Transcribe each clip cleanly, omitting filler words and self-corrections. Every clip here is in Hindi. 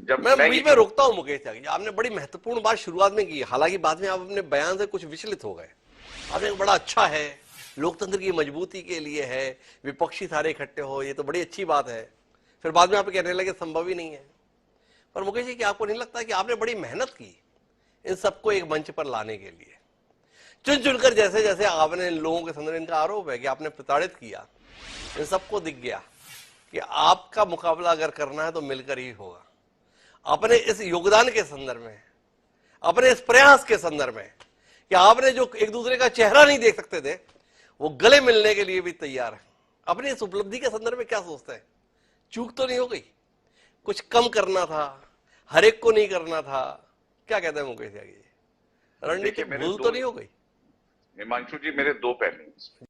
जब मैं बीच में रोकता हूं मुकेश त्यागी जी, आपने बड़ी महत्वपूर्ण बात शुरुआत में की, हालांकि बाद में आप अपने बयान से कुछ विचलित हो गए। आपने बड़ा अच्छा है, लोकतंत्र की मजबूती के लिए है, विपक्षी सारे इकट्ठे हो, ये तो बड़ी अच्छी बात है। फिर बाद में आप कहने लगे संभव ही नहीं है। पर मुकेश जी, क्या आपको नहीं लगता कि आपने बड़ी मेहनत की इन सबको एक मंच पर लाने के लिए? चुन चुनकर, जैसे जैसे आपने लोगों के संदर्भ, इनका आरोप है कि आपने प्रताड़ित किया, इन सबको दिख गया कि आपका मुकाबला अगर करना है तो मिलकर ही होगा। अपने इस योगदान के संदर्भ में, अपने इस प्रयास के संदर्भ में कि आपने जो एक दूसरे का चेहरा नहीं देख सकते थे, वो गले मिलने के लिए भी तैयार है। अपनी इस उपलब्धि के संदर्भ में क्या सोचते हैं? चूक तो नहीं हो गई? कुछ कम करना था, हर एक को नहीं करना था? क्या कहते हैं मुकेश त्यागी जी, रणनीतिक भूल तो नहीं हो गई? हिमांशु जी, मेरे दो पहलू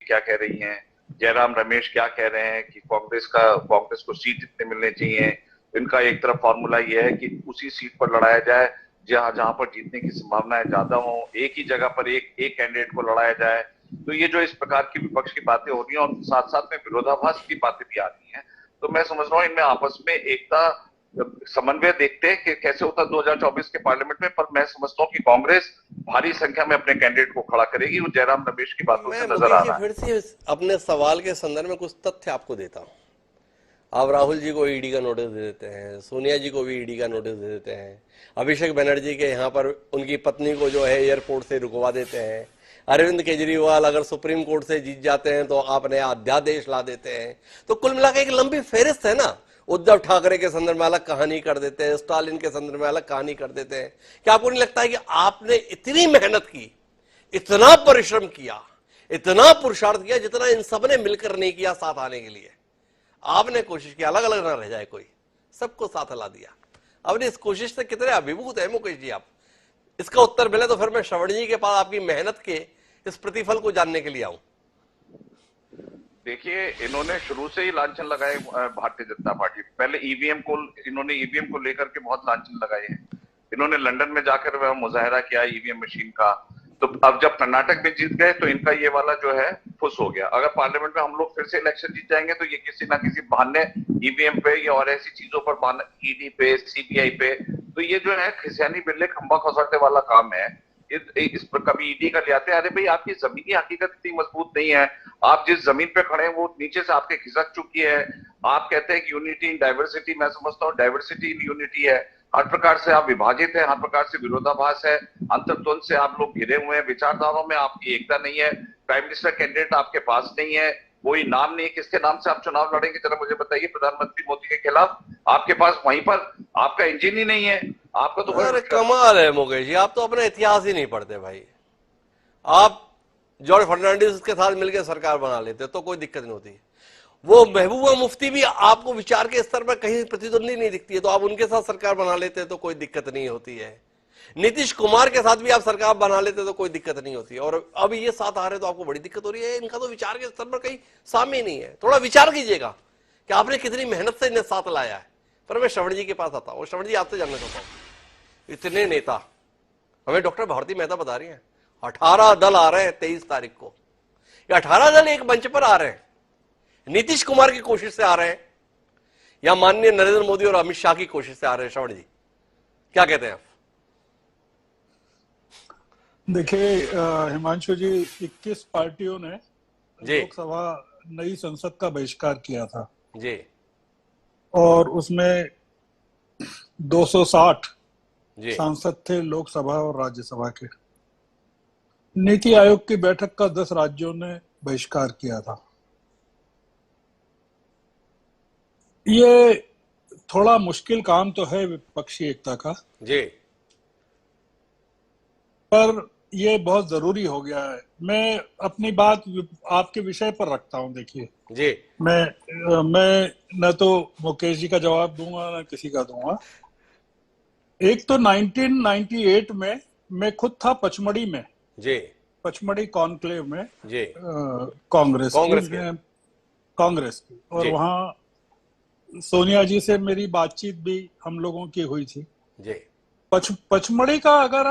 क्या कह रही हैं, जयराम रमेश क्या कह रहे हैं कि कांग्रेस को सीट जितने मिलने चाहिए। इनका एक तरफ फॉर्मूला यह है कि उसी सीट पर लड़ाया जाए जहां जहां पर जीतने की संभावनाएं ज्यादा हो, एक ही जगह पर एक कैंडिडेट को लड़ाया जाए। तो ये जो इस प्रकार की विपक्ष की बातें हो रही हैं और साथ साथ में विरोधाभास की बातें भी आ रही हैं, तो मैं समझ रहा हूँ इनमें आपस में एकता समन्वय देखते हैं कि कैसे होता 2024 के पार्लियामेंट में। पर मैं समझता हूँ कि कांग्रेस भारी संख्या में अपने कैंडिडेट को खड़ा करेगी, वो जयराम रमेश की बातों से मैं नजर आ मुकेश जी रहा है। फिर से अपने सवाल के संदर्भ में कुछ तथ्य आपको देता हूं। आप राहुल जी को ईडी का नोटिस दे देते हैं, सोनिया जी को भी ईडी का नोटिस दे देते हैं, अभिषेक बनर्जी के यहाँ पर उनकी पत्नी को जो है एयरपोर्ट से रुकवा देते हैं, अरविंद केजरीवाल अगर सुप्रीम कोर्ट से जीत जाते हैं तो आप नया अध्यादेश ला देते हैं। तो कुल मिलाकर एक लंबी फेरिस्त है ना। उद्धव ठाकरे के संदर्भ में अलग कहानी कर देते हैं, स्टालिन के संदर्भ में अलग कहानी कर देते हैं। क्या आपको नहीं लगता है कि आपने इतनी मेहनत की, इतना परिश्रम किया, इतना पुरुषार्थ किया जितना इन सब ने मिलकर नहीं किया साथ आने के लिए? आपने कोशिश की, अलग अलग ना रह जाए कोई, सबको साथ ला दिया। अपनी इस कोशिश से कितने अभिभूत है मुकेश जी आप? इसका उत्तर मिले तो फिर मैं श्रवण जी के पास आपकी मेहनत के इस प्रतिफल को जानने के लिए आऊं। देखिए, इन्होंने शुरू से ही लांछन लगाए भारतीय जनता पार्टी। पहले इन्होंने ईवीएम को लेकर के बहुत लांछन लगाए हैं। इन्होंने लंदन में जाकर वह मुजाहरा किया ईवीएम मशीन का। तो अब जब कर्नाटक में जीत गए तो इनका ये वाला जो है फुस हो गया। अगर पार्लियामेंट में हम लोग फिर से इलेक्शन जीत जाएंगे तो ये किसी ना किसी बहाने ईवीएम पे या और ऐसी चीजों पर बहाने, ईडी पे, सीबीआई पे, तो ये जो है खिसियानी बिल्ले खंबा खसाटे वाला काम है। इस पर कभी ईडी का ले आते हैं। अरे भाई, आपकी जमीनी हकीकत इतनी मजबूत नहीं है। आप जिस जमीन पे खड़े हैं वो नीचे से आपके खिसक चुकी है। आप कहते हैं कि यूनिटी इन डाइवर्सिटी, मैं समझता हूँ डाइवर्सिटी इन यूनिटी है। हर प्रकार से आप विभाजित है, हर प्रकार से विरोधाभास है, अंतर्द्वंद से आप लोग घिरे हुए हैं, विचारधाराओं में आपकी एकता नहीं है, प्राइम मिनिस्टर कैंडिडेट आपके पास नहीं है, कोई नाम नहीं है। किसके नाम से आप चुनाव लड़ेंगे जरा मुझे बताइए? प्रधानमंत्री मोदी के खिलाफ आपके पास वहीं पर आपका इंजन ही नहीं है। आपका तो अरे कमाल है मुकेश जी, आप तो अपना इतिहास ही नहीं पढ़ते भाई। आप जॉर्ज फर्नांडिस के साथ मिलकर सरकार बना लेते तो कोई दिक्कत नहीं होती। वो महबूबा मुफ्ती भी आपको विचार के स्तर पर कहीं प्रतिद्वंदी नहीं दिखती है, तो आप उनके साथ सरकार बना लेते तो कोई दिक्कत नहीं होती है। नीतीश कुमार के साथ भी आप सरकार बना लेते तो कोई दिक्कत नहीं होती है। और अब ये साथ आ रहे तो आपको बड़ी दिक्कत हो रही है। इनका तो विचार के स्तर पर कहीं सामने ही नहीं है। थोड़ा विचार कीजिएगा कि आपने कितनी मेहनत से इन्हें साथ लाया है। पर मैं श्रवण जी के पास आता हूँ। श्रवण जी, आपसे जानना चाहता हूँ, इतने नेता, हमें डॉक्टर भारती मेहता बता रही हैं 18 दल आ रहे हैं 23 तारीख को। ये 18 दल एक मंच पर आ रहे हैं, नीतीश कुमार की कोशिश से आ रहे हैं या माननीय नरेंद्र मोदी और अमित शाह की कोशिश से आ रहे हैं? श्रवण जी, क्या कहते हैं आप? देखिए हिमांशु जी, 21 पार्टियों ने लोकसभा नई संसद का बहिष्कार किया था जी, और उसमें 260 जी सांसद थे लोकसभा और राज्यसभा के। नीति आयोग की बैठक का 10 राज्यों ने बहिष्कार किया था। ये थोड़ा मुश्किल काम तो है विपक्षी एकता का जी, पर ये बहुत जरूरी हो गया है। मैं अपनी बात आपके विषय पर रखता हूं। देखिए जी, मैं न तो मुकेश जी का जवाब दूंगा न किसी का दूंगा। एक तो 1998 में मैं खुद था पचमढ़ी में, जी, पचमढ़ी कॉन्क्लेव में, जी, कांग्रेस की, और जी, वहां सोनिया जी से मेरी बातचीत भी हम लोगों की हुई थी। जी। पचमढ़ी का अगर